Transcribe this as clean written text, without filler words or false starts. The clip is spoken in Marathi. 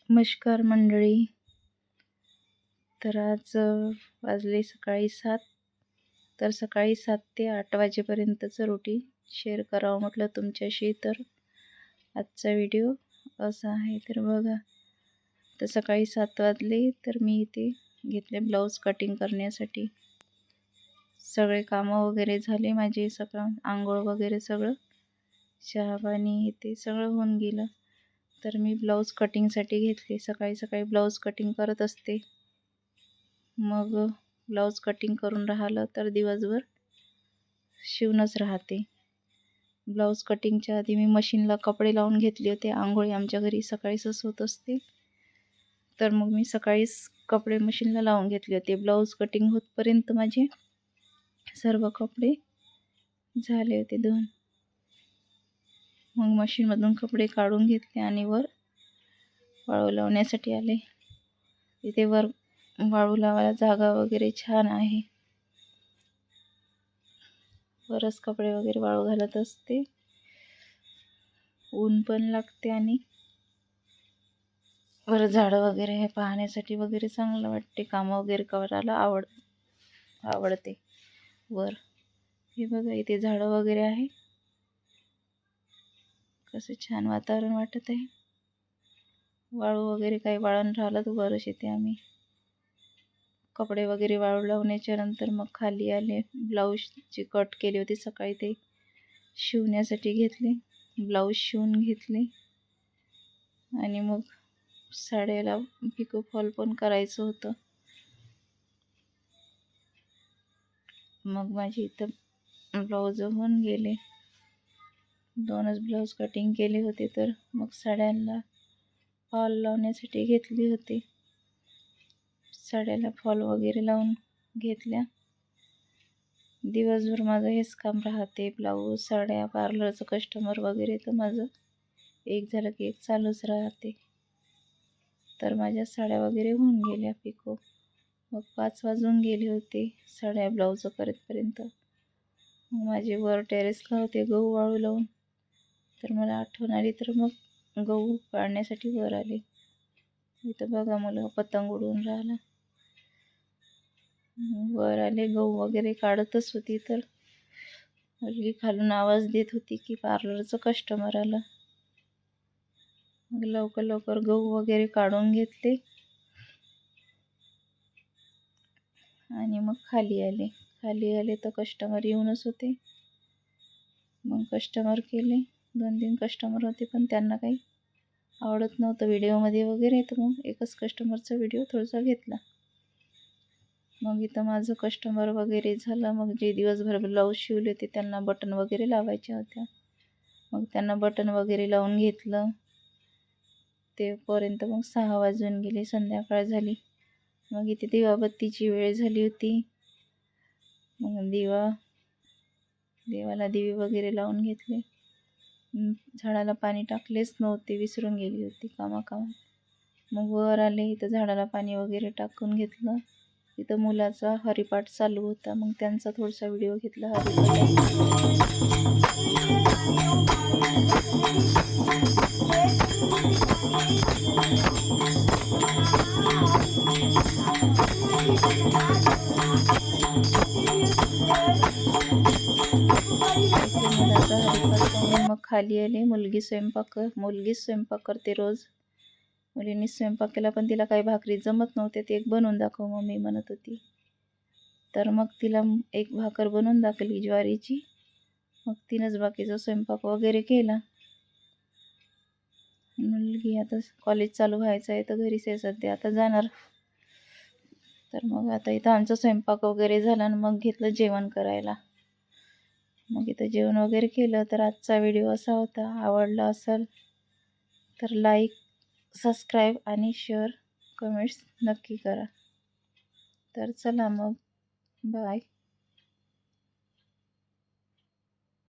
नमस्कार मंडळी. तर आज वाजले सकाळी 7. तर सकाळी 7 ते 8 वाजेपर्यंतचं रुटीन शेअर करावं म्हटलं तुमच्याशी. तर आजचा व्हिडिओ असा आहे. तर बघा, तर सकाळी 7 वाजले तर मी इथे घेतले ब्लाऊज कटिंग करण्यासाठी. सगळे कामं वगैरे झाले माझे, सगळं आंघोळ वगैरे सगळं, चहा पाणी इथे सगळं होऊन गेलं. तर मी ब्लाऊज कटिंगसाठी घेतले. सकाळी सकाळी ब्लाऊज कटिंग करत असते. मग ब्लाऊज कटिंग करून राहिलं तर दिवसभर शिवणच राहते. ब्लाऊज कटिंगच्या आधी मी मशीनला कपडे लावून घेतले होते. आंघोळी आमच्या घरी सकाळीच होत असते. तर मग मी सकाळीच कपडे मशीनला लावून घेतले होते. ब्लाऊज कटिंग होतपर्यंत माझे सर्व कपडे झाले होते धुवून. मग मशीनमधून कपडे काढून घेतले आणि वर वाळू लावण्यासाठी आले. इथे वर वाळू लावायला जागा वगैरे छान आहे. वरच कपडे वगैरे वाळू घालत असते. ऊन पण लागते आणि वर झाडं वगैरे हे पाहण्यासाठी वगैरे चांगलं वाटते. कामं वगैरे करायला आवडते. वर हे बघा, इथे झाडं वगैरे आहे. कसं छान वातावरण वाटत आहे. वाळू वगैरे काही वाळण राहिलं तर वरच येते आम्ही. कपडे वगैरे वाळू लावण्याच्या नंतर मग खाली आले. ब्लाऊजची कट केली होती सकाळी, ते शिवण्यासाठी घेतले. ब्लाऊज शिवून घेतले आणि मग साड्याला पिको फॉल पण करायचं होतं. मग माझी इथं ब्लाऊज होऊन गेले. 2च ब्लाऊज कटिंग केले होते. तर मग साड्यांना फॉल लावण्यासाठी घेतली होती. साड्याला फॉल वगैरे लावून घेतल्या. दिवसभर माझं हेच काम राहते. ब्लाऊज, साड्या, पार्लरचं कस्टमर वगैरे, तर माझं एक झालं की एक चालूच राहते. तर माझ्या साड्या वगैरे होऊन गेल्या पिको. मग 5 वाजून गेले होते साड्या ब्लाऊज करेपर्यंत. मग माझे वर टेरेसला होते गहू वाळू लावून. तर मला आठवण आली तर मग गहू काढण्यासाठी वर आले. इथं बघा, मुलं पतंग उडवून राहिला. वर आले, गहू वगैरे काढतच होती. तर मुलगी खालून आवाज देत होती की पार्लरचं कस्टमर आलं. मग लवकर लवकर गहू वगैरे काढून घेतले आणि मग खाली आले तर कस्टमर येऊनच होते. मग कस्टमर केले. 2-3 कस्टमर होते, पण त्यांना काही आवडत नव्हतं व्हिडिओमध्ये वगैरे. तर मग एकच कस्टमरचा व्हिडिओ थोडासा घेतला. मग इथं माझं कस्टमर वगैरे झालं. मग जे दिवसभर ब्लाऊज शिवले होते त्यांना बटन वगैरे लावायच्या होत्या. मग त्यांना बटन वगैरे लावून घेतलं. तेपर्यंत मग 6 वाजून गेले, संध्याकाळ झाली. मग इथे दिवाबत्तीची वेळ झाली होती. मग देवाला दिवे वगैरे लावून घेतले. झाडाला पाणी टाकलेच नव्हते, विसरून गेली होती कामाकामात. मग वर आले, इथं झाडाला पाणी वगैरे टाकून घेतलं. इथं मुलाचा हरिपाठ चालू होता. मग त्यांचा थोडासा व्हिडिओ घेतला मुलाचा हरिपाठ पाहून मग खाली आले. मुलगी स्वयंपाक करते रोज. मुलींनी स्वयंपाक केला, पण तिला काही भाकरी जमत नव्हते. ते एक बनवून दाखव मम्मी म्हणत होती. तर मग तिला एक भाकर बनवून दाखवली ज्वारीची. मग तिनंच बाकीचा स्वयंपाक वगैरे केला. मुलगी आता कॉलेज चालू व्हायचं आहे, तर घरीच आहे सध्या, आता जाणार. तर मग आता इथं आमचा स्वयंपाक वगैरे झाला आणि मग घेतलं जेवण करायला. मग इथं जेवण वगैरे केलं. तर आजचा व्हिडिओ असा होता. आवडला असेल तर लाईक, सबस्क्राईब आणि शेअर, कमेंट्स नक्की करा. तर चला मग, बाय.